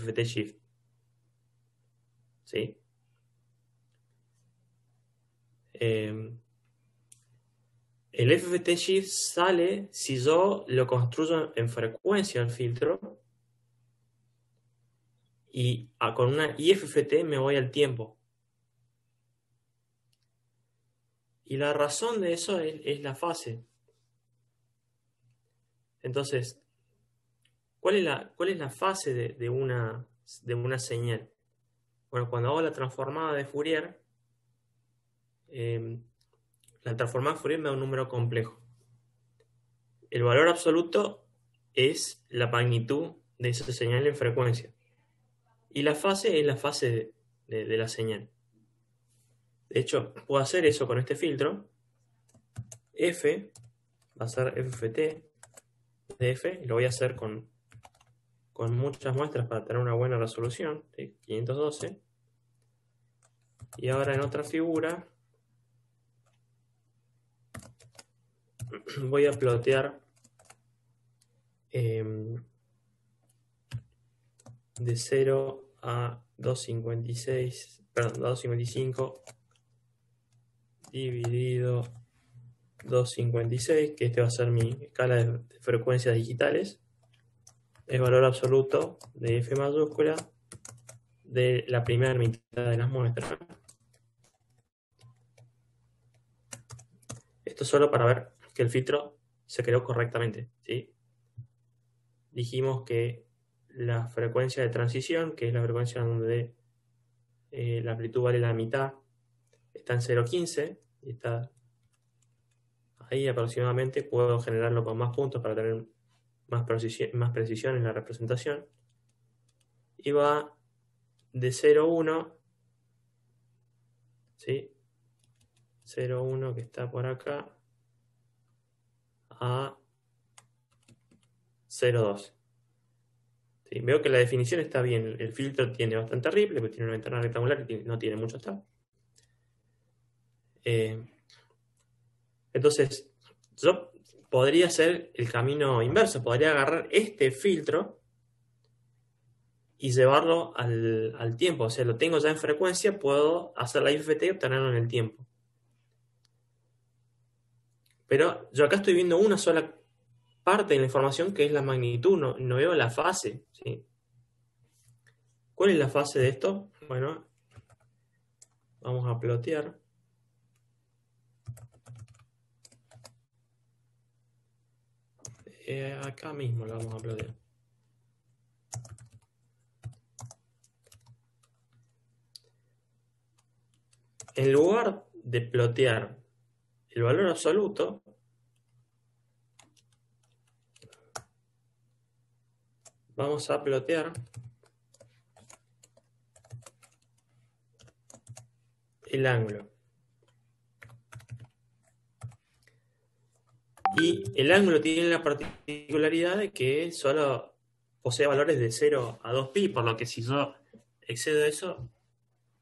FFT shift. ¿Sí? El FFT shift sale si yo lo construyo en frecuencia el filtro y con una IFFT me voy al tiempo. Y la razón de eso es la fase. Entonces, ¿cuál es la fase de una señal? Bueno, cuando hago la transformada de Fourier, la transformada de Fourier me da un número complejo. El valor absoluto es la magnitud de esa señal en frecuencia. Y la fase es la fase de la señal. De hecho, puedo hacer eso con este filtro. F va a ser FFT de F. Y lo voy a hacer con muchas muestras para tener una buena resolución. ¿Sí? 512. Y ahora en otra figura voy a plotear de 0 a 256, perdón, 255 dividido 256, que este va a ser mi escala de frecuencias digitales, el valor absoluto de F mayúscula de la primera mitad de las muestras. Esto solo para ver que el filtro se creó correctamente, ¿sí? Dijimos que la frecuencia de transición, que es la frecuencia donde la amplitud vale la mitad, está en 0,15 y está ahí aproximadamente. Puedo generarlo con más puntos para tener más precisión en la representación. Y va de 0,1, ¿sí? 0,1 que está por acá, a 0,2. ¿Sí? Veo que la definición está bien. El filtro tiene bastante ripple, porque tiene una ventana rectangular y no tiene mucho stab. Entonces, yo podría hacer el camino inverso. Podría agarrar este filtro y llevarlo al tiempo. O sea, lo tengo ya en frecuencia, puedo hacer la IFFT y obtenerlo en el tiempo. Pero yo acá estoy viendo una sola parte de la información, que es la magnitud, no veo la fase, ¿sí? ¿Cuál es la fase de esto? Bueno, vamos a plotear. Acá mismo lo vamos a plotear. En lugar de plotear el valor absoluto, vamos a plotear el ángulo. Y el ángulo tiene la particularidad de que solo posee valores de 0 a 2pi, por lo que si yo excedo eso,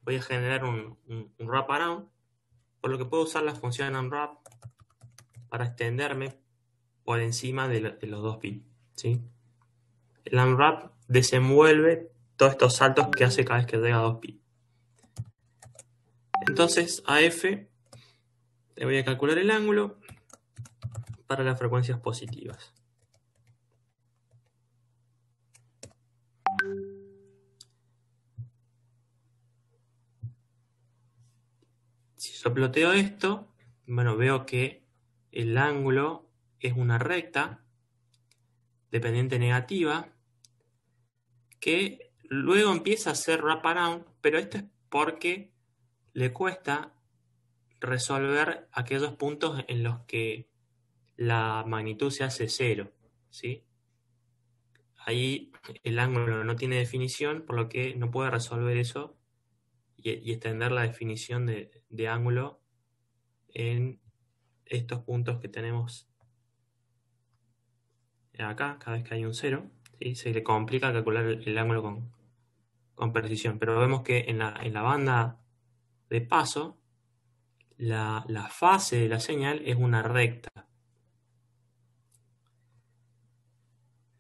voy a generar un wraparound, por lo que puedo usar la función unwrap para extenderme por encima de los 2pi, ¿sí? El unwrap desenvuelve todos estos saltos que hace cada vez que llega a 2pi. Entonces a F le voy a calcular el ángulo para las frecuencias positivas. Si yo ploteo esto, bueno, veo que el ángulo es una recta dependiente negativa que luego empieza a hacer wraparound, pero esto es porque le cuesta resolver aquellos puntos en los que la magnitud se hace 0, ¿sí? Ahí el ángulo no tiene definición, por lo que no puede resolver eso y extender la definición de ángulo en estos puntos que tenemos acá, cada vez que hay un 0, ¿sí? Se le complica calcular el ángulo con precisión, pero vemos que en la banda de paso, la fase de la señal es una recta.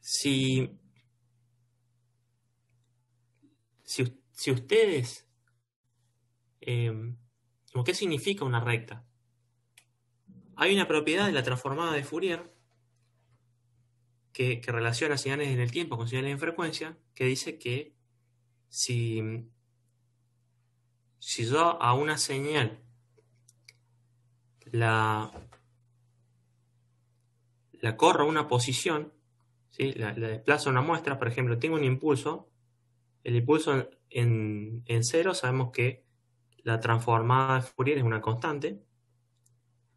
Si si ustedes... ¿qué significa una recta? Hay una propiedad de la transformada de Fourier que relaciona señales en el tiempo con señales en frecuencia, que dice que si yo a una señal la corro a una posición, ¿sí? la desplazo a una muestra, por ejemplo, tengo un impulso, el impulso en cero, sabemos que la transformada de Fourier es una constante,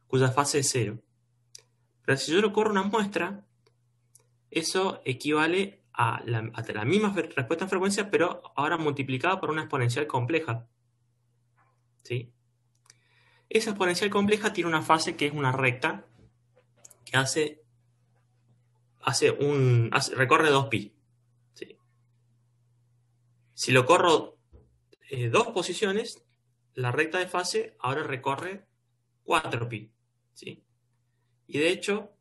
cuya fase es cero. Pero si yo lo corro a una muestra, eso equivale a la misma respuesta en frecuencia, pero ahora multiplicada por una exponencial compleja. ¿Sí? Esa exponencial compleja tiene una fase que es una recta que recorre 2π. ¿Sí? Si lo corro dos posiciones, la recta de fase ahora recorre 4π. ¿Sí? Y de hecho,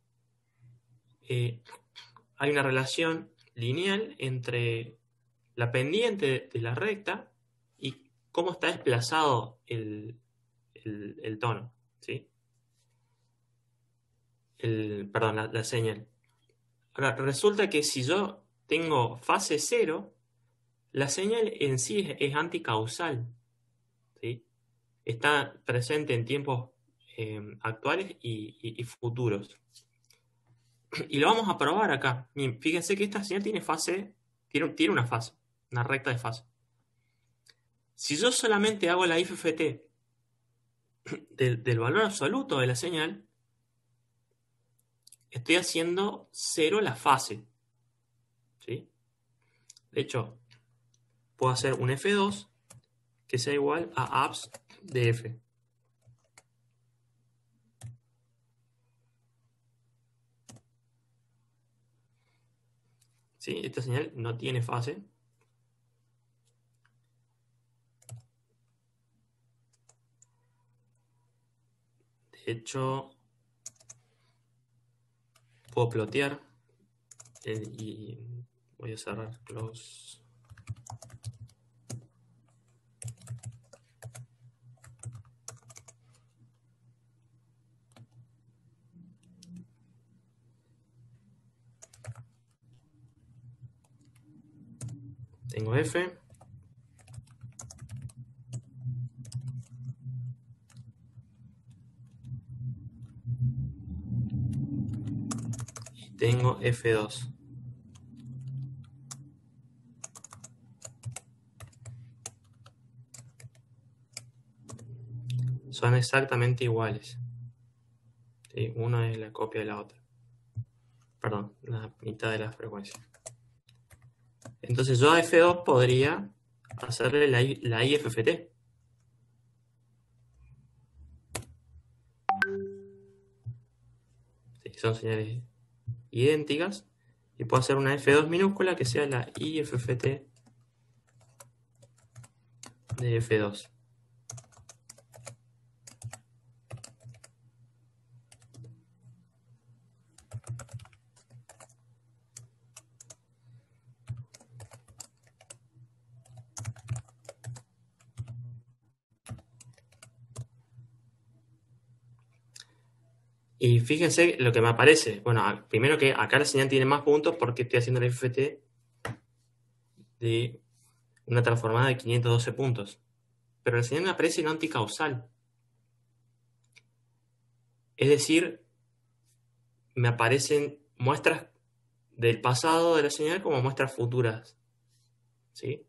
hay una relación lineal entre la pendiente de la recta y cómo está desplazado el tono, ¿sí? Perdón, la señal. Ahora, resulta que si yo tengo fase cero, la señal en sí es anticausal, ¿sí? Está presente en tiempos actuales y futuros. Y lo vamos a probar acá. Fíjense que esta señal tiene una fase, una recta de fase. Si yo solamente hago la IFFT del valor absoluto de la señal, estoy haciendo cero la fase. ¿Sí? De hecho, puedo hacer un F2 que sea igual a abs de F. ¿Sí? Esta señal no tiene fase. De hecho, puedo plotear y voy a cerrar close. Tengo F. Y tengo F2. Son exactamente iguales. ¿Sí? Una es la copia de la otra. Perdón, la mitad de la frecuencia. Entonces yo a F2 podría hacerle la IFFT. ¿Sí? Son señales idénticas. Y puedo hacer una F2 minúscula que sea la IFFT de F2. Y fíjense lo que me aparece. Bueno, primero que acá la señal tiene más puntos porque estoy haciendo el FFT de una transformada de 512 puntos. Pero la señal me aparece no anticausal. Es decir, me aparecen muestras del pasado de la señal como muestras futuras. ¿Sí?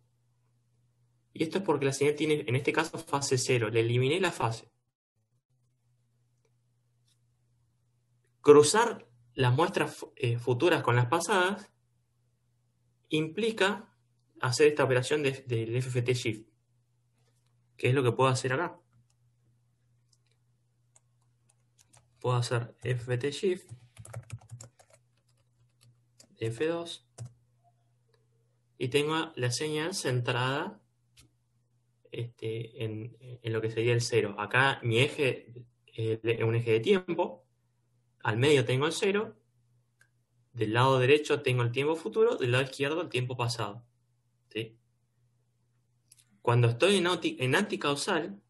Y esto es porque la señal tiene, en este caso, fase 0. Le eliminé la fase. Cruzar las muestras futuras con las pasadas implica hacer esta operación del FFT shift, que es lo que puedo hacer acá. Puedo hacer FFT shift de F2 y tengo la señal centrada en lo que sería el 0. Acá mi eje es un eje de tiempo, al medio tengo el 0, del lado derecho tengo el tiempo futuro, del lado izquierdo el tiempo pasado. ¿Sí? cuando estoy en anticausal,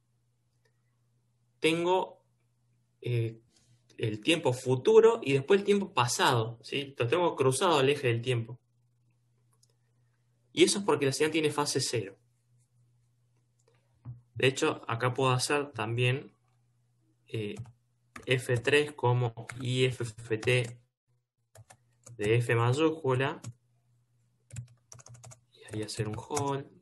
tengo el tiempo futuro y después el tiempo pasado, ¿sí? Lo tengo cruzado al eje del tiempo. Y eso es porque la señal tiene fase 0. De hecho, acá puedo hacer también F3 como IFFT de F mayúscula. Y ahí hacer un hold.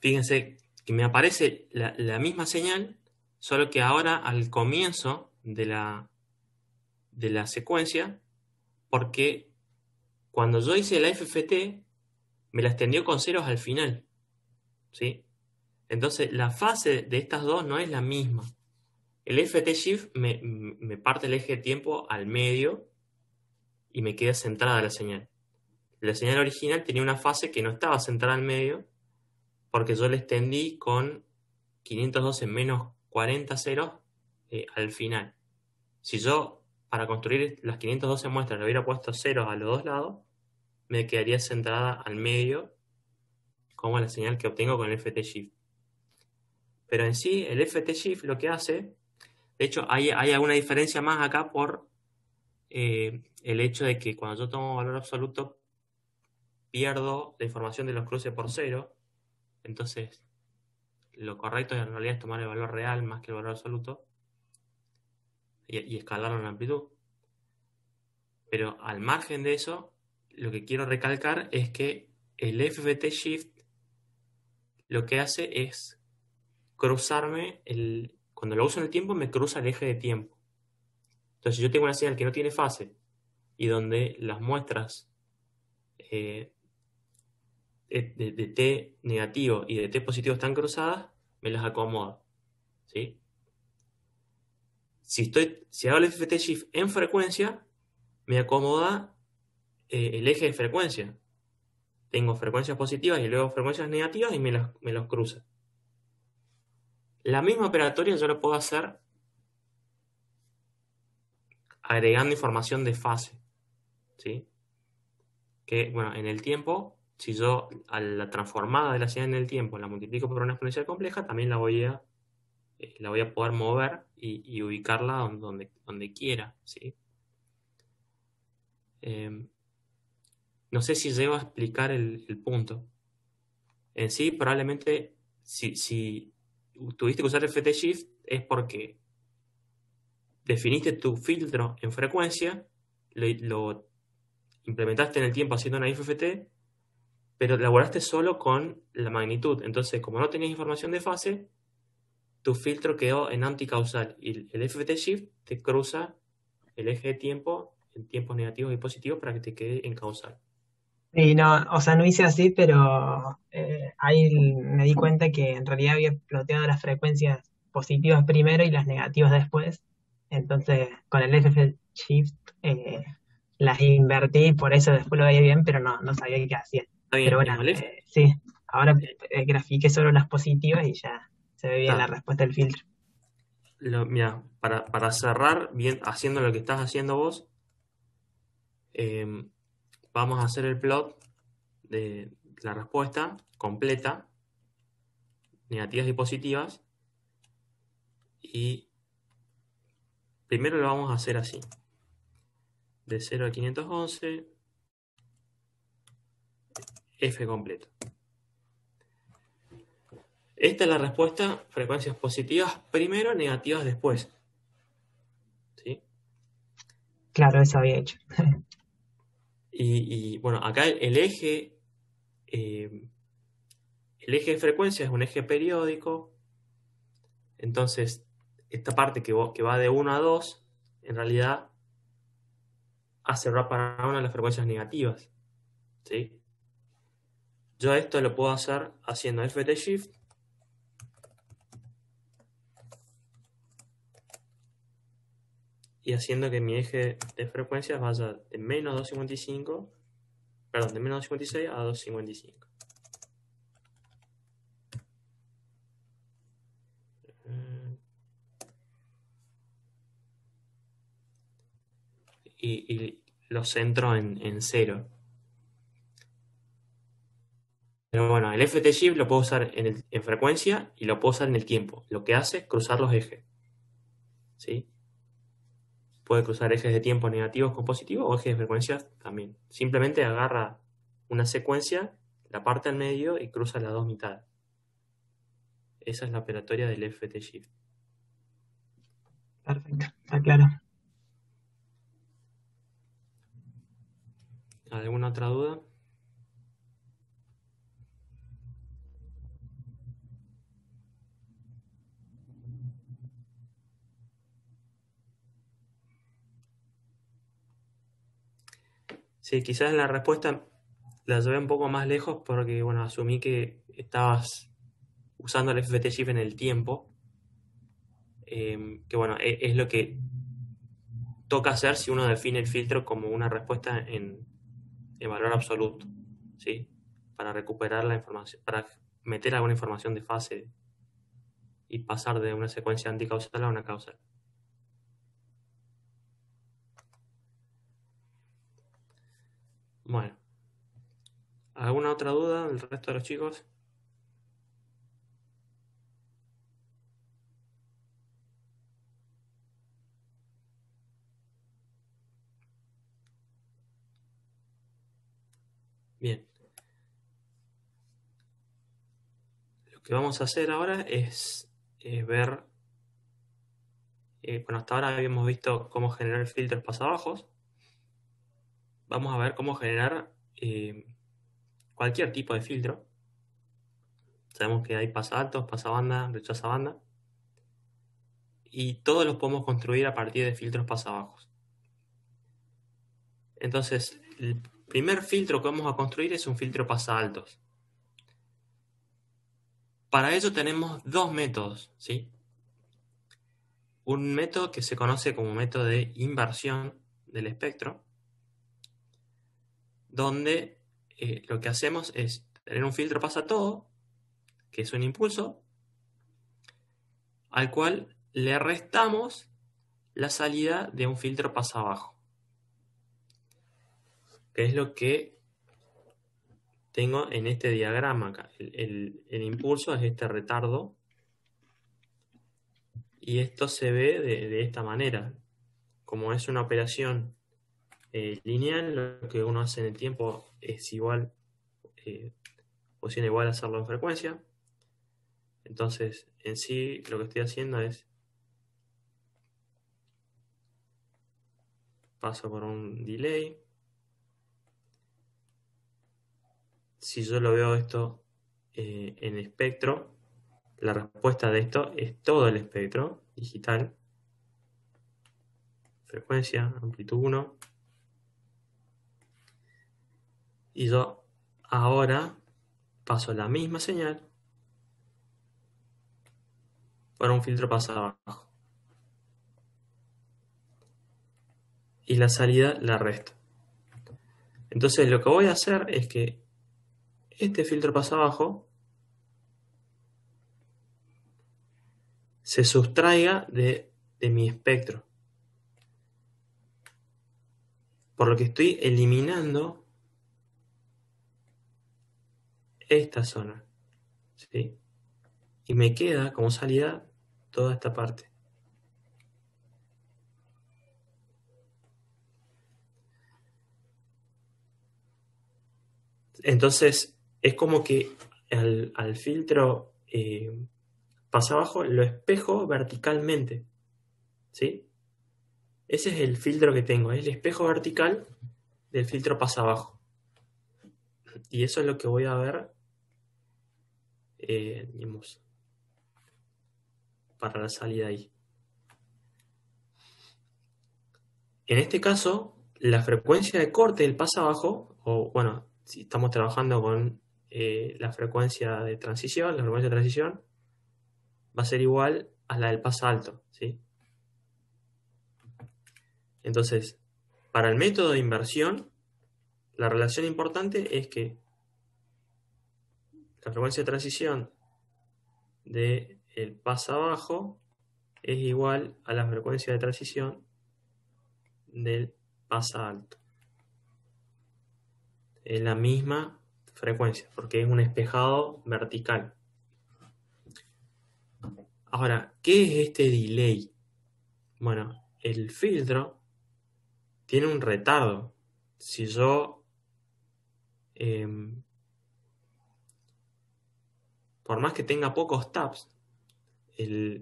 Fíjense que me aparece la misma señal, solo que ahora al comienzo de la secuencia, porque cuando yo hice la FFT, me la extendió con ceros al final, ¿sí? Entonces, la fase de estas dos no es la misma. El FT Shift me parte el eje de tiempo al medio y me queda centrada la señal. La señal original tenía una fase que no estaba centrada al medio, porque yo le extendí con 512 menos 40 ceros al final. Si yo, para construir las 512 muestras, le hubiera puesto ceros a los dos lados, me quedaría centrada al medio, como la señal que obtengo con el FT Shift. Pero en sí, el FT Shift lo que hace, de hecho, hay alguna diferencia más acá por el hecho de que cuando yo tomo valor absoluto, pierdo la información de los cruces por cero. Entonces, lo correcto en realidad es tomar el valor real más que el valor absoluto y escalarlo en la amplitud. Pero al margen de eso, lo que quiero recalcar es que el FFT Shift lo que hace es cruzarme, cuando lo uso en el tiempo, me cruza el eje de tiempo. Entonces, si yo tengo una señal que no tiene fase y donde las muestras de T negativo y de T positivo están cruzadas, me las acomodo, ¿sí? Si hago el FFT Shift en frecuencia, me acomoda el eje de frecuencia. Tengo frecuencias positivas y luego frecuencias negativas y me los cruza. La misma operatoria yo lo puedo hacer agregando información de fase, ¿sí? Que, bueno, en el tiempo, si yo a la transformada de la señal en el tiempo la multiplico por una exponencial compleja, también la voy a poder mover y ubicarla donde quiera, ¿sí? No sé si llego a explicar el punto. En sí, probablemente, si tuviste que usar el FT Shift, es porque definiste tu filtro en frecuencia, lo implementaste en el tiempo haciendo una IFFT, pero elaboraste solo con la magnitud. Entonces, como no tenías información de fase, tu filtro quedó en anticausal y el FFT Shift te cruza el eje de tiempo en tiempos negativos y positivos para que te quede en causal. Y no, o sea, no hice así, pero ahí me di cuenta que en realidad había ploteado las frecuencias positivas primero y las negativas después. Entonces, con el FF Shift las invertí, por eso después lo veía bien, pero no sabía qué hacía. Está Pero bien, bueno, igual es. sí, ahora grafiqué solo las positivas y ya se ve bien la Está. respuesta del filtro. Mira, para cerrar bien haciendo lo que estás haciendo vos, vamos a hacer el plot de la respuesta completa, negativas y positivas, y primero lo vamos a hacer así, de 0 a 511, F completo. Esta es la respuesta, frecuencias positivas primero, negativas después, ¿sí? Claro, eso había hecho. Y bueno, acá eh, el eje de frecuencia es un eje periódico, entonces esta parte que va de 1 a 2, en realidad hace wrap around a las frecuencias negativas, ¿sí? Yo esto lo puedo hacer haciendo FT Shift y haciendo que mi eje de frecuencias vaya de menos 255, perdón, de menos 256 a 255. Y lo centro en 0. Pero bueno, el FT-Shift lo puedo usar en frecuencia y lo puedo usar en el tiempo. Lo que hace es cruzar los ejes. ¿Sí? Puede cruzar ejes de tiempo negativos con positivos o ejes de frecuencias también. Simplemente agarra una secuencia, la parte al medio y cruza las dos mitades. Esa es la operatoria del FT-Shift. Perfecto, está claro. ¿Alguna otra duda? Sí, quizás la respuesta la llevé un poco más lejos porque, bueno, asumí que estabas usando el FT Shift en el tiempo, que bueno, es lo que toca hacer si uno define el filtro como una respuesta en valor absoluto, ¿sí? Para recuperar la información, para meter alguna información de fase y pasar de una secuencia anticausal a una causal. Bueno, ¿alguna otra duda del resto de los chicos? Bien. Lo que vamos a hacer ahora es ver, bueno, hasta ahora habíamos visto cómo generar filtros pasabajos. Vamos a ver cómo generar cualquier tipo de filtro. Sabemos que hay pasaltos, pasabanda, rechazabanda. Y todos los podemos construir a partir de filtros pasabajos. Entonces, el primer filtro que vamos a construir es un filtro pasaltos. Para ello tenemos dos métodos, ¿sí? Un método que se conoce como método de inversión del espectro, donde lo que hacemos es tener un filtro pasatodo, que es un impulso, al cual le restamos la salida de un filtro pasabajo, que es lo que tengo en este diagrama acá. El impulso es este retardo y esto se ve de esta manera. Como es una operación lineal, lo que uno hace en el tiempo es igual, funciona igual a hacerlo en frecuencia. Entonces, en sí, lo que estoy haciendo es paso por un delay. Si yo lo veo esto en espectro, la respuesta de esto es todo el espectro digital. Frecuencia, amplitud 1. Y yo ahora paso la misma señal por un filtro pasabajo. Y la salida la resto. Entonces lo que voy a hacer es que este filtro pasabajo se sustraiga de mi espectro. Por lo que estoy eliminando esta zona, ¿sí? Y me queda como salida toda esta parte. Entonces es como que al filtro pasabajo lo espejo verticalmente, ¿sí? Ese es el filtro que tengo, es el espejo vertical del filtro pasabajo. Y eso es lo que voy a ver digamos, para la salida ahí. En este caso, la frecuencia de corte del pasabajo, o bueno, si estamos trabajando con la frecuencia de transición, va a ser igual a la del pasalto, ¿sí? Entonces, para el método de inversión, la relación importante es que la frecuencia de transición de el pasa abajo es igual a la frecuencia de transición del pasa alto. Es la misma frecuencia, porque es un espejado vertical. Ahora, ¿qué es este delay? Bueno, el filtro tiene un retardo. Si yo, por más que tenga pocos taps,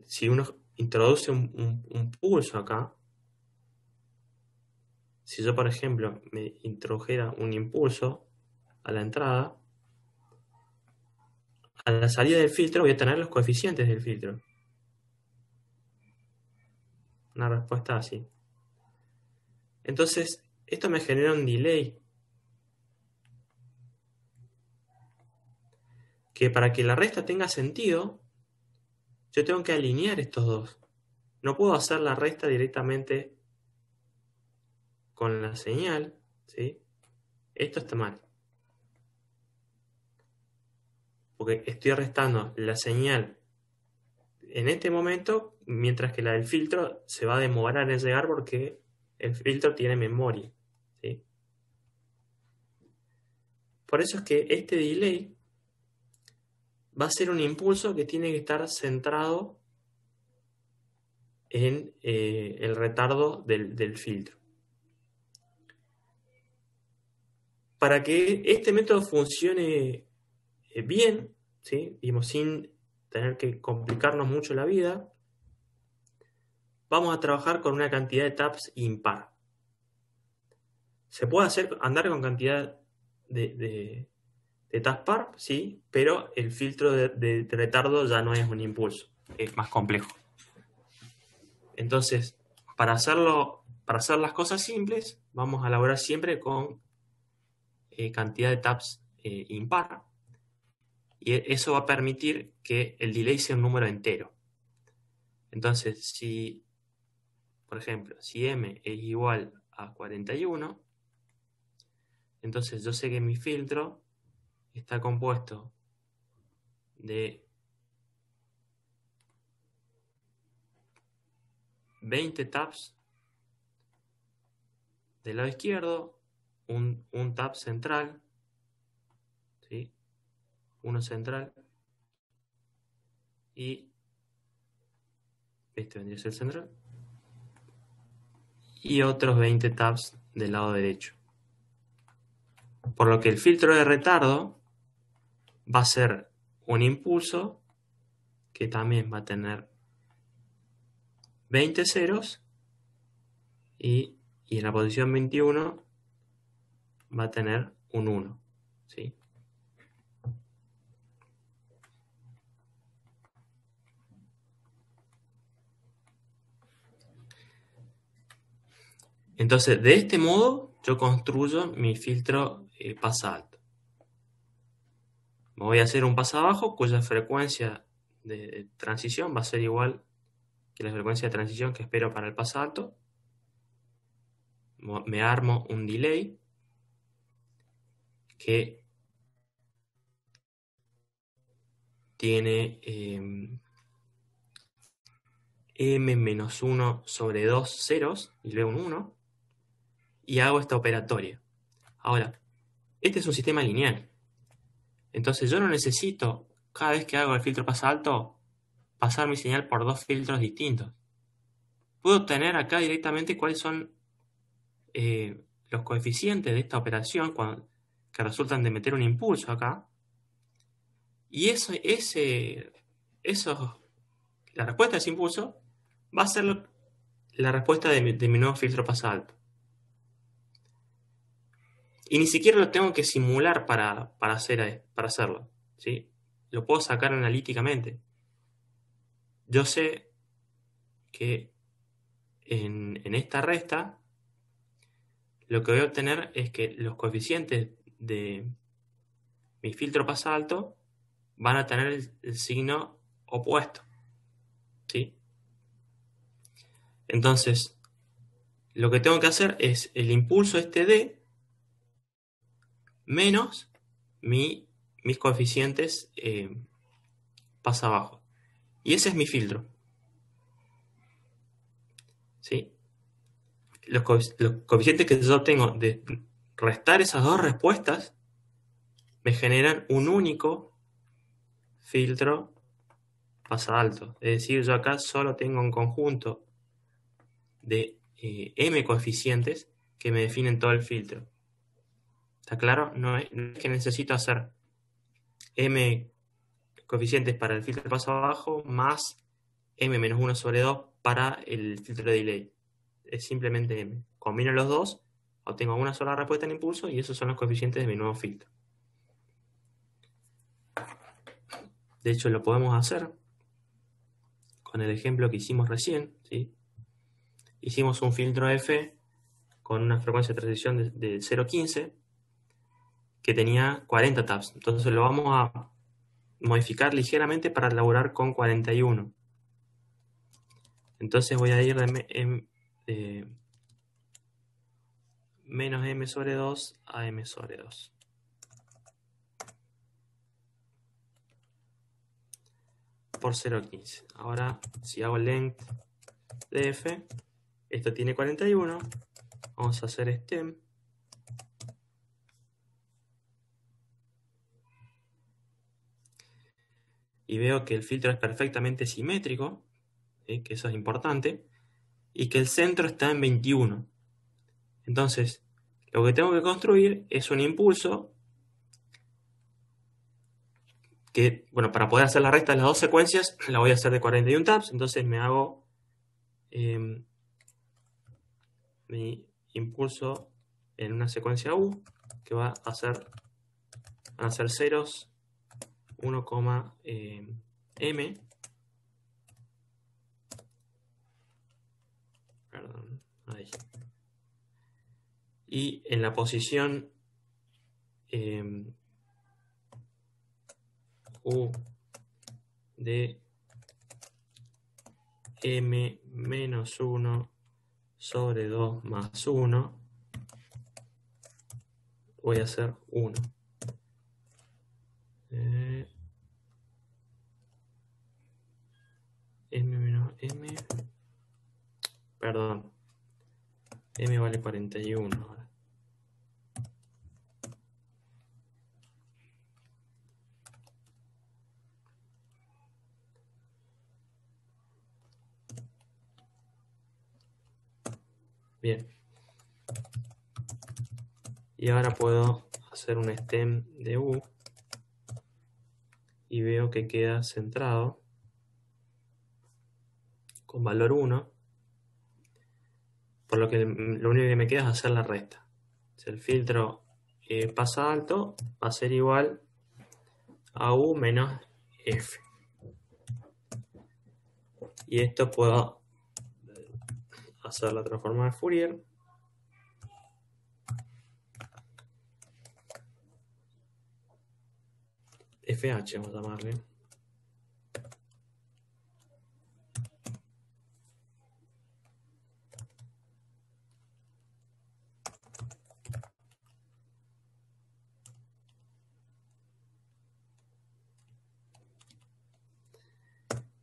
si uno introduce un pulso acá, si yo, por ejemplo, me introdujera un impulso a la entrada, a la salida del filtro voy a tener los coeficientes del filtro. Una respuesta así. Entonces, esto me genera un delay. Que para que la resta tenga sentido, yo tengo que alinear estos dos. No puedo hacer la resta directamente con la señal, ¿sí? Esto está mal. Porque estoy restando la señal en este momento, mientras que la del filtro se va a demorar en llegar porque el filtro tiene memoria, ¿sí? Por eso es que este delay va a ser un impulso que tiene que estar centrado en el retardo del filtro. Para que este método funcione bien, ¿sí? Digamos, sin tener que complicarnos mucho la vida, vamos a trabajar con una cantidad de taps impar. Se puede andar con cantidad de taps par, sí, pero el filtro de retardo ya no es un impulso, es más complejo. Entonces, para hacer las cosas simples, vamos a elaborar siempre con cantidad de taps impar. Y eso va a permitir que el delay sea un número entero. Entonces, si, por ejemplo, si m es igual a 41, entonces yo sé que mi filtro está compuesto de 20 taps del lado izquierdo, un tap central, ¿sí? Uno central, y este vendría a ser central, y otros 20 taps del lado derecho. Por lo que el filtro de retardo va a ser un impulso que también va a tener 20 ceros y en la posición 21 va a tener un 1, ¿sí? Entonces, de este modo, yo construyo mi filtro pasa alto. Me voy a hacer un pasa bajo cuya frecuencia de transición va a ser igual que la frecuencia de transición que espero para el pasa alto. Me armo un delay que tiene m-1 sobre 2 ceros y luego un 1 y hago esta operatoria. Ahora, este es un sistema lineal. Entonces yo no necesito, cada vez que hago el filtro pasa alto, pasar mi señal por dos filtros distintos. Puedo obtener acá directamente cuáles son los coeficientes de esta operación que resultan de meter un impulso acá. Y la respuesta de ese impulso va a ser la respuesta de mi nuevo filtro pasa alto. Y ni siquiera lo tengo que simular para hacerlo, ¿sí? Lo puedo sacar analíticamente. Yo sé que en esta resta lo que voy a obtener es que los coeficientes de mi filtro pasa alto van a tener el signo opuesto, ¿sí? Entonces, lo que tengo que hacer es el impulso este D menos mis coeficientes pasa abajo. Y ese es mi filtro. ¿Sí? Los coeficientes que yo obtengo de restar esas dos respuestas me generan un único filtro pasa alto. Es decir, yo acá solo tengo un conjunto de m coeficientes que me definen todo el filtro. ¿Está claro? No es que necesito hacer m coeficientes para el filtro de paso abajo más m menos 1 sobre 2 para el filtro de delay. Es simplemente m. Combino los dos, obtengo una sola respuesta en impulso y esos son los coeficientes de mi nuevo filtro. De hecho, lo podemos hacer con el ejemplo que hicimos recién, ¿sí? Hicimos un filtro F con una frecuencia de transición de 0,15 que tenía 40 taps. Entonces lo vamos a modificar ligeramente para elaborar con 41. Entonces voy a ir de menos m sobre 2 a m sobre 2. Por 0,15. Ahora, si hago length de f, esto tiene 41. Vamos a hacer stem. Y veo que el filtro es perfectamente simétrico, que eso es importante, y que el centro está en 21. Entonces, lo que tengo que construir es un impulso que, bueno, para poder hacer la recta de las dos secuencias, la voy a hacer de 41 taps, entonces me hago mi impulso en una secuencia U, que va a ser, van a ser ceros, 1, m, perdón, ahí. Y en la posición U de m menos 1 sobre 2 más 1, voy a hacer 1. M menos m, perdón, m vale 41 ahora. Bien. Y ahora puedo hacer un stem de U y veo que queda centrado con valor 1, por lo que lo único que me queda es hacer la resta. Si el filtro pasa alto, va a ser igual a U menos F. Y esto puedo hacer la transforma de Fourier. FH vamos a llamarle.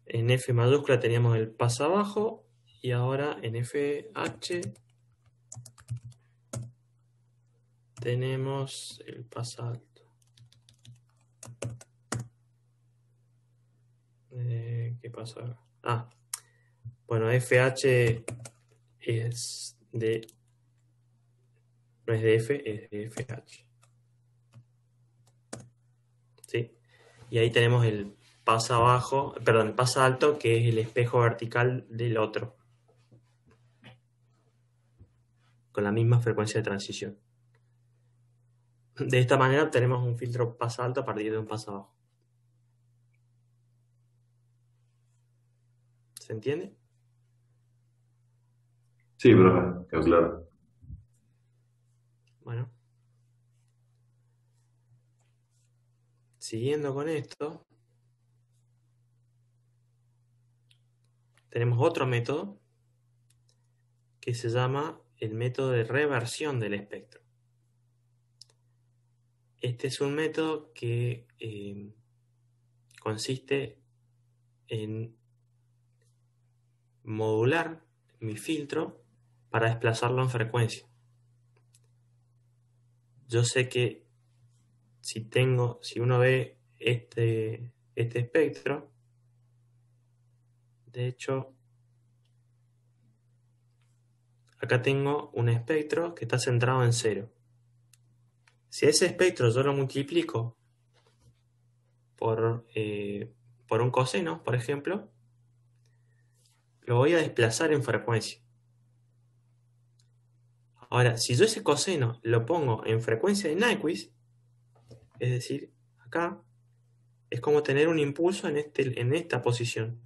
En F mayúscula teníamos el pasa abajo y ahora en FH tenemos el pasa alto. ¿Qué pasa? Ah, bueno, FH es de... no es de F, es de FH. ¿Sí? Y ahí tenemos el pasa abajo, perdón, el pasa alto, que es el espejo vertical del otro, con la misma frecuencia de transición. De esta manera obtenemos un filtro pasa alto a partir de un pasa abajo. ¿Se entiende? Sí, profe, quedó claro. Bueno. Siguiendo con esto, tenemos otro método que se llama el método de reversión del espectro. Este es un método que consiste en modular mi filtro para desplazarlo en frecuencia. Yo sé que si uno ve este espectro, de hecho, acá tengo un espectro que está centrado en 0. Si ese espectro yo lo multiplico por un coseno, por ejemplo, lo voy a desplazar en frecuencia. Ahora, si yo ese coseno lo pongo en frecuencia de Nyquist, es decir, acá, es como tener un impulso en esta posición.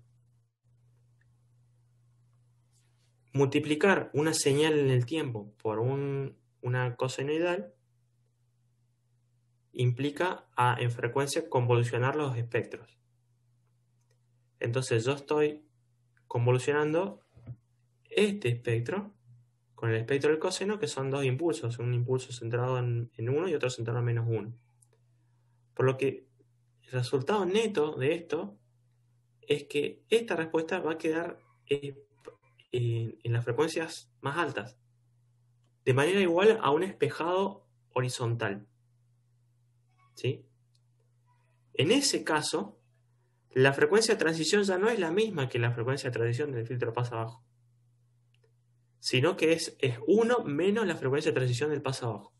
Multiplicar una señal en el tiempo por una cosenoidal implica en frecuencia convolucionar los espectros. Entonces yo estoy convolucionando este espectro con el espectro del coseno, que son dos impulsos, un impulso centrado en 1 y otro centrado en -1. Por lo que el resultado neto de esto es que esta respuesta va a quedar en las frecuencias más altas, de manera igual a un espejado horizontal. ¿Sí? En ese caso, la frecuencia de transición ya no es la misma que la frecuencia de transición del filtro pasa abajo, sino que es 1 menos la frecuencia de transición del pasa abajo.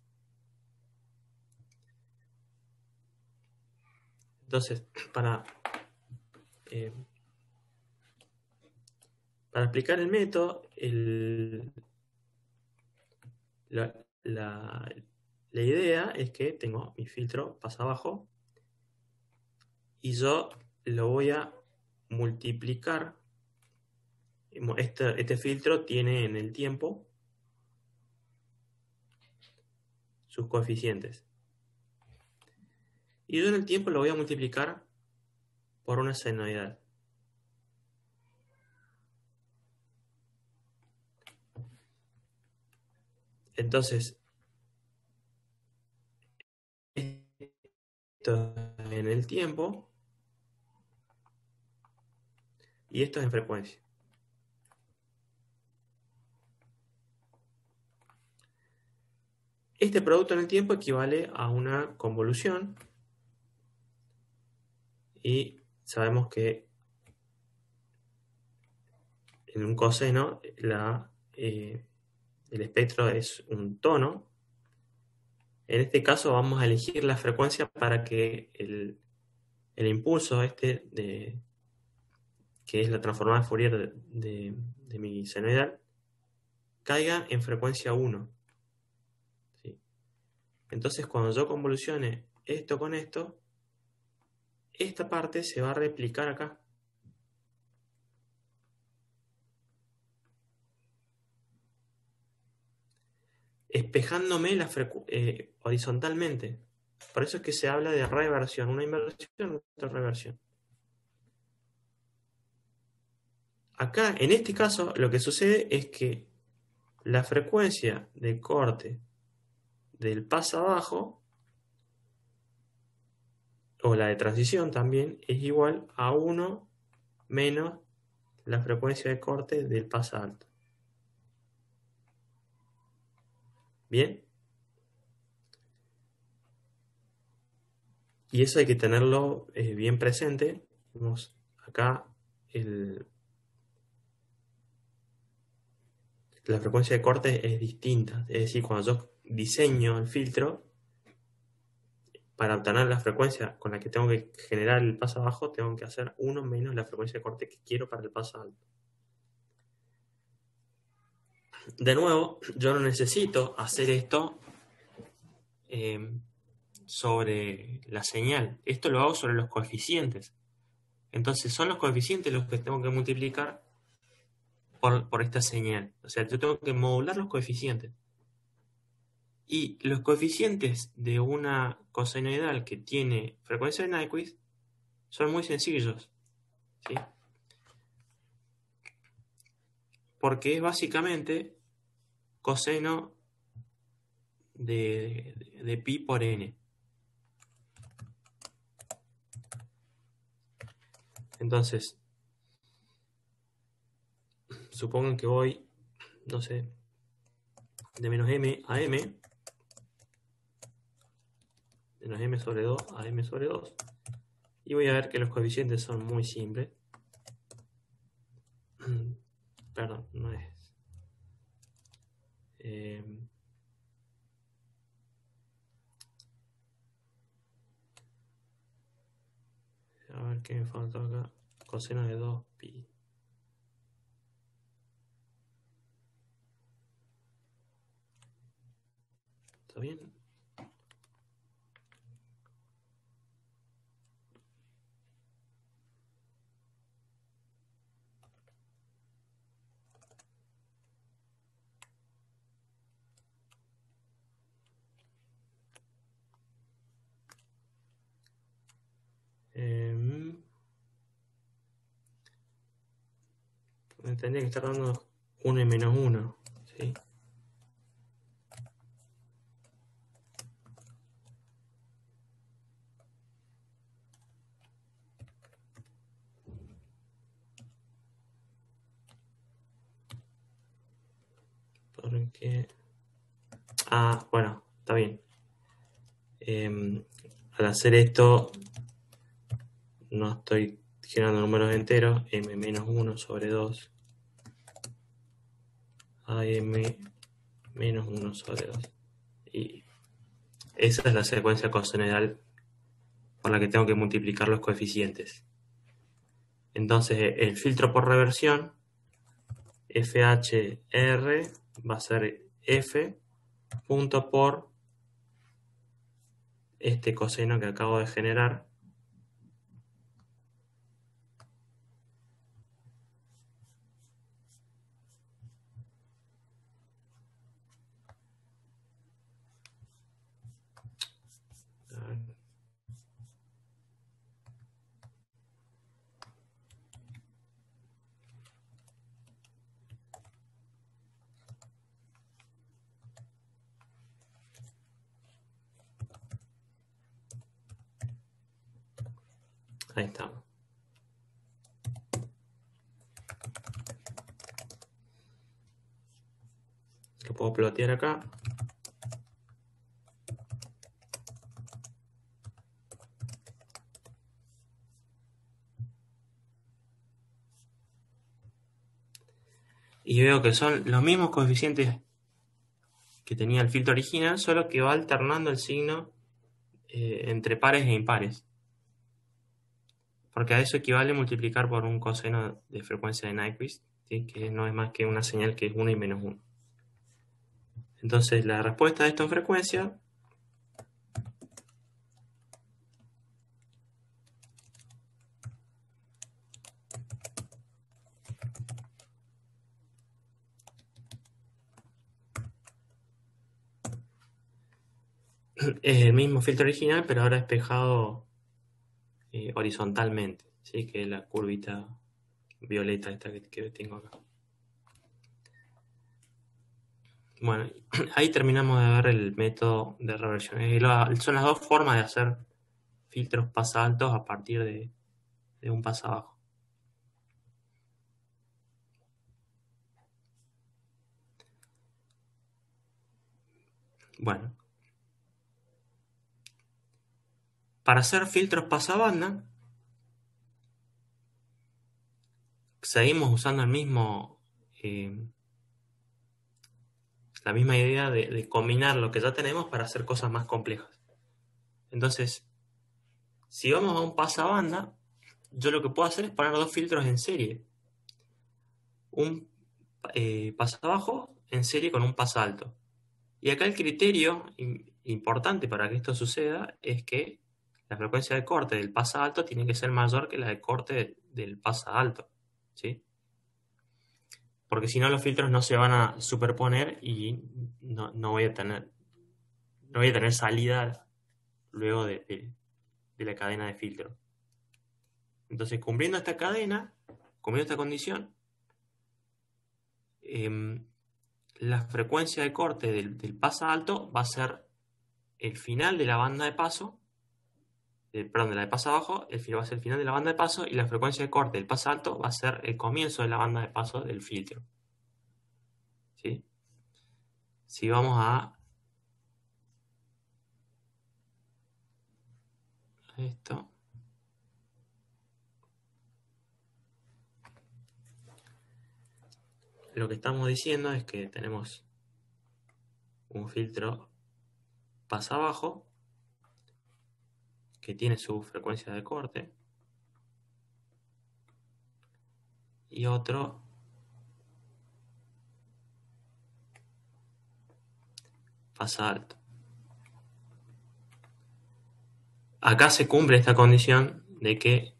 Entonces, para explicar el método, la idea es que tengo mi filtro pasa abajo y yo lo voy a multiplicar. Este filtro tiene en el tiempo sus coeficientes. Y yo en el tiempo lo voy a multiplicar por una senoidal. Entonces, esto en el tiempo y esto es en frecuencia. Este producto en el tiempo equivale a una convolución y sabemos que en un coseno el espectro es un tono. En este caso vamos a elegir la frecuencia para que el impulso que es la transformada de Fourier de mi senoidal, caiga en frecuencia 1. ¿Sí? Entonces cuando yo convolucione esto con esto, esta parte se va a replicar acá. Espejándome horizontalmente. Por eso es que se habla de reversión, una inversión, otra reversión. Acá, en este caso, lo que sucede es que la frecuencia de corte del pasa abajo, o la de transición también, es igual a 1 menos la frecuencia de corte del pasa alto. ¿Bien? Y eso hay que tenerlo bien presente. Vemos acá la frecuencia de corte es distinta. Es decir, cuando yo diseño el filtro, para obtener la frecuencia con la que tengo que generar el paso abajo, tengo que hacer 1 menos la frecuencia de corte que quiero para el paso alto. De nuevo, yo no necesito hacer esto sobre la señal. Esto lo hago sobre los coeficientes. Entonces son los coeficientes los que tengo que multiplicar por esta señal. O sea, yo tengo que modular los coeficientes. Y los coeficientes de una cosenoidal que tiene frecuencia de Nyquist son muy sencillos, ¿sí? Porque es básicamente coseno de pi por n. Entonces, supongan que voy, no sé, de menos m a m, menos m sobre 2 a m sobre 2, y voy a ver que los coeficientes son muy simples. Perdón, no es. A ver qué me falta acá. Coseno de 2pi. ¿Está bien? Me tendría que estar dando 1 y menos 1. ¿Sí? Porque... Ah, bueno, está bien. Al hacer esto, no estoy generando números enteros. M menos 1 sobre 2 a m menos 1 sobre 2. Y esa es la secuencia cosenoidal por la que tengo que multiplicar los coeficientes. Entonces, el filtro por reversión, FHR, va a ser F punto por este coseno que acabo de generar. Ahí está. Lo puedo plotear acá. Y veo que son los mismos coeficientes que tenía el filtro original, solo que va alternando el signo entre pares e impares. Porque a eso equivale multiplicar por un coseno de frecuencia de Nyquist, ¿sí? Que no es más que una señal que es 1 y menos 1. Entonces la respuesta de esto en frecuencia es el mismo filtro original, pero ahora espejado horizontalmente, ¿sí? Que es la curvita violeta esta que tengo acá. Bueno, ahí terminamos de ver el método de reversión. Son las dos formas de hacer filtros pasaltos a partir de un pasabajo. Bueno, para hacer filtros pasabanda, seguimos usando el mismo, la misma idea de combinar lo que ya tenemos para hacer cosas más complejas. Entonces, si vamos a un pasabanda, yo lo que puedo hacer es poner dos filtros en serie. Un pasabajo en serie con un pasalto. Y acá el criterio importante para que esto suceda es que la frecuencia de corte del pasa alto tiene que ser mayor que la de corte del pasa alto, ¿sí? Porque si no los filtros no se van a superponer y no voy a tener salida luego de la cadena de filtro. Entonces, cumpliendo esta cadena, cumpliendo esta condición, la frecuencia de corte del pasa alto va a ser el final de la banda de paso perdón, de la de paso abajo, el filtro va a ser el final de la banda de paso y la frecuencia de corte del paso alto va a ser el comienzo de la banda de paso del filtro. ¿Sí? Si vamos a esto, lo que estamos diciendo es que tenemos un filtro paso abajo que tiene su frecuencia de corte y otro paso alto. Acá se cumple esta condición de que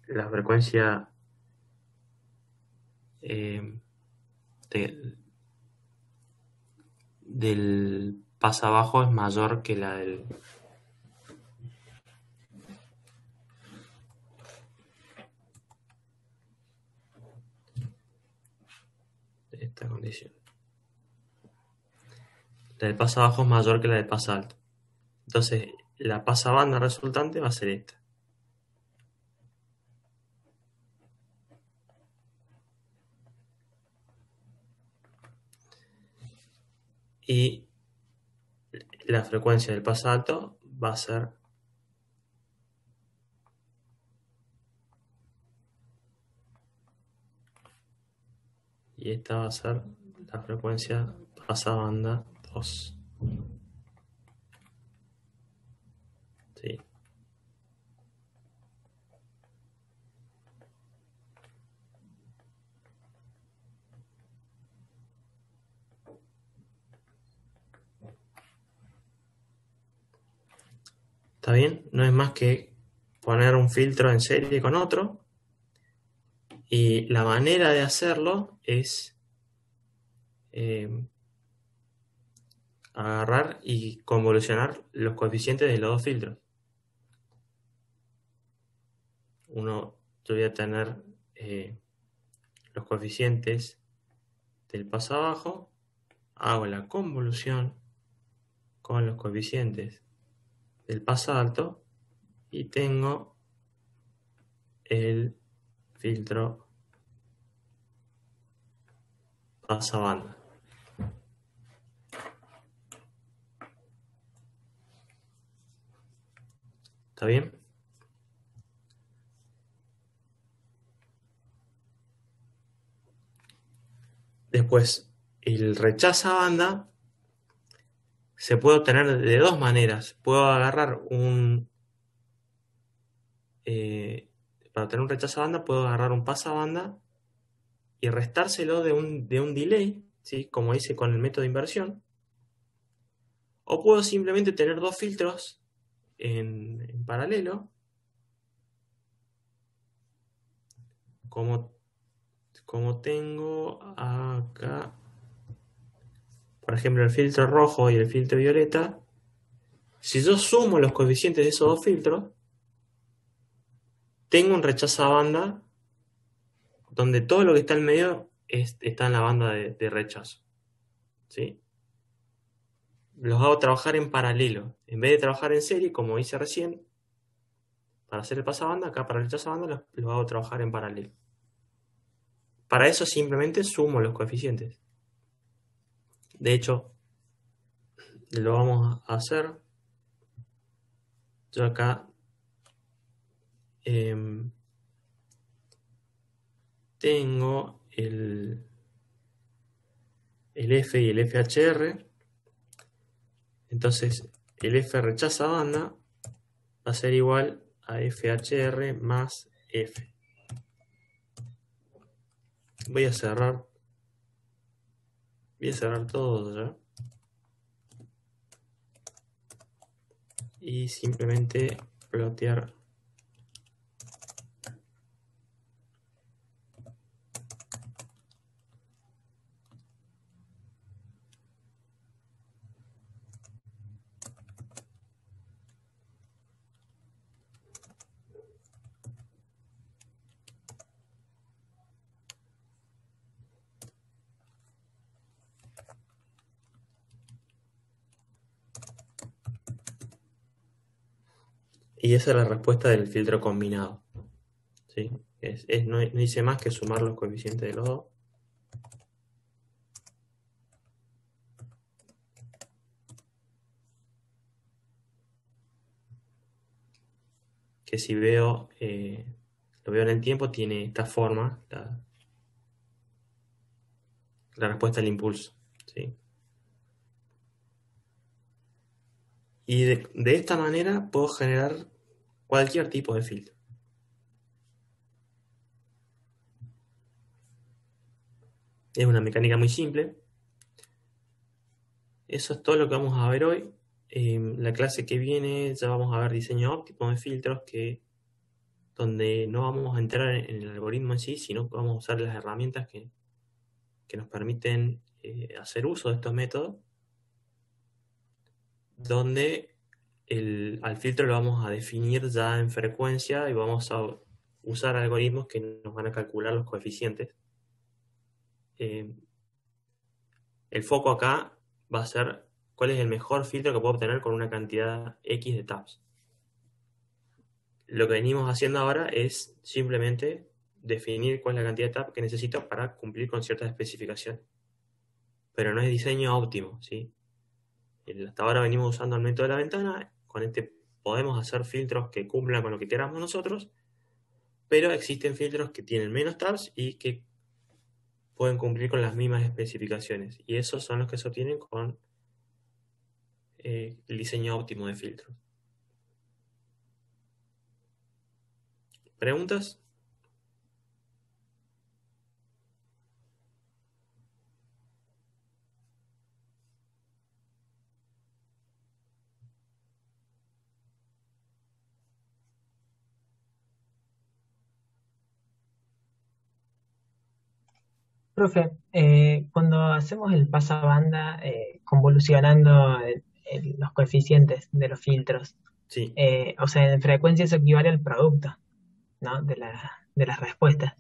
la frecuencia del paso abajo es mayor que la del de esta condición. La del paso abajo es mayor que la del paso alto. Entonces, la pasabanda resultante va a ser esta. Y la frecuencia del paso alto va a ser y esta va a ser la frecuencia pasabanda 2. ¿Sí? ¿Está bien? No es más que poner un filtro en serie con otro. Y la manera de hacerlo es agarrar y convolucionar los coeficientes de los dos filtros. Yo voy a tener los coeficientes del paso abajo, hago la convolución con los coeficientes del paso alto y tengo el filtro pasabanda. ¿Está bien? Después, el rechaza banda se puede obtener de dos maneras. Puedo agarrar para obtener un rechaza banda, puedo agarrar un pasabanda y restárselo de un delay, ¿sí? Como hice con el método de inversión. O puedo simplemente tener dos filtros en paralelo, como tengo acá, por ejemplo, el filtro rojo y el filtro violeta. Si yo sumo los coeficientes de esos dos filtros, tengo un rechazabanda donde todo lo que está en medio está en la banda de rechazo. ¿Sí? Los hago trabajar en paralelo. En vez de trabajar en serie, como hice recién, para hacer el pasabanda, acá para el rechazabanda los hago trabajar en paralelo. Para eso simplemente sumo los coeficientes. De hecho, lo vamos a hacer. Yo acá tengo el F y el FHR. Entonces, el F rechaza banda va a ser igual a FHR más F. Voy a cerrar todo ya. Y simplemente plotear Y esa es la respuesta del filtro combinado. ¿Sí? No hice más que sumar los coeficientes de los dos. Que si veo, lo veo en el tiempo, tiene esta forma, la respuesta al impulso. ¿Sí? Y de esta manera puedo generar cualquier tipo de filtro. Es una mecánica muy simple. Eso es todo lo que vamos a ver hoy. La clase que viene ya vamos a ver diseño óptimo de filtros, donde no vamos a entrar en el algoritmo en sí, sino que vamos a usar las herramientas que nos permiten hacer uso de estos métodos, donde al filtro lo vamos a definir ya en frecuencia y vamos a usar algoritmos que nos van a calcular los coeficientes. El foco acá va a ser cuál es el mejor filtro que puedo obtener con una cantidad X de tabs. Lo que venimos haciendo ahora es simplemente definir cuál es la cantidad de tabs que necesito para cumplir con ciertas especificaciones. Pero no es diseño óptimo, ¿sí? Hasta ahora venimos usando el método de la ventana. Con este podemos hacer filtros que cumplan con lo que queramos nosotros, pero existen filtros que tienen menos tabs y que pueden cumplir con las mismas especificaciones. Y esos son los que se obtienen con el diseño óptimo de filtros. ¿Preguntas? Profe, cuando hacemos el paso a banda, convolucionando los coeficientes de los filtros, Sí. o sea, en frecuencia eso equivale al producto, ¿no? De las respuestas.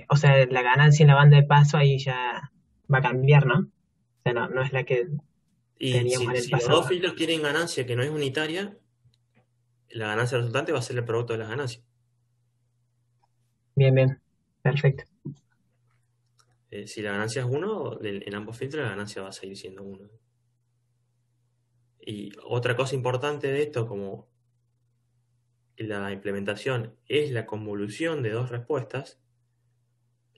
O sea, la ganancia en la banda de paso ahí ya va a cambiar, ¿no? O sea, no es la que Y teníamos en el si los paso a dos banda. filtros tienen ganancia que no es unitaria, la ganancia resultante va a ser el producto de las ganancias. Bien, bien, perfecto. Si la ganancia es 1, en ambos filtros la ganancia va a seguir siendo 1. Y otra cosa importante de esto, como la implementación es la convolución de dos respuestas,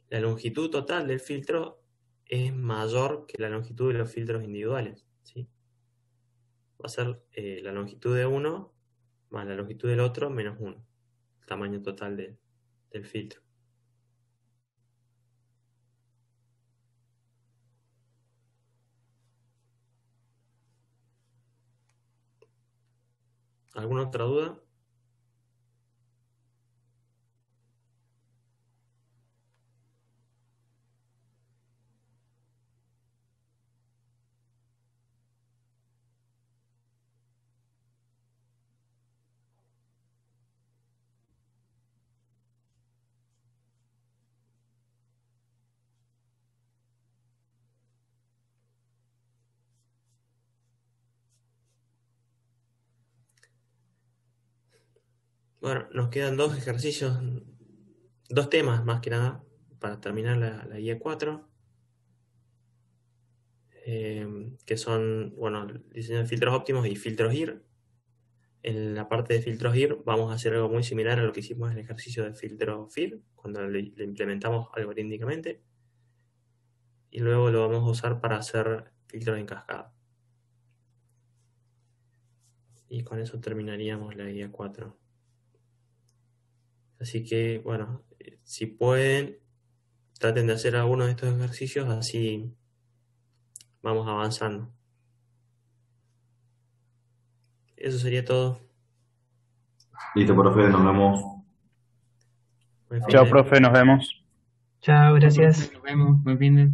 la longitud total del filtro es mayor que la longitud de los filtros individuales, ¿sí? Va a ser la longitud de uno más la longitud del otro menos 1, el tamaño total del filtro. ¿Alguna otra duda? Bueno, nos quedan dos ejercicios, dos temas más que nada, para terminar la guía 4, que son, bueno, diseño de filtros óptimos y filtros IR. En la parte de filtros IR vamos a hacer algo muy similar a lo que hicimos en el ejercicio de filtro FIR, cuando lo implementamos algorítmicamente, y luego lo vamos a usar para hacer filtros en cascada. Y con eso terminaríamos la guía 4. Así que, bueno, si pueden, traten de hacer alguno de estos ejercicios, así vamos avanzando. Eso sería todo. Listo, profe, nos vemos. Buen fin Chao, de- profe, nos vemos. Chao, gracias. Nos vemos, buen fin de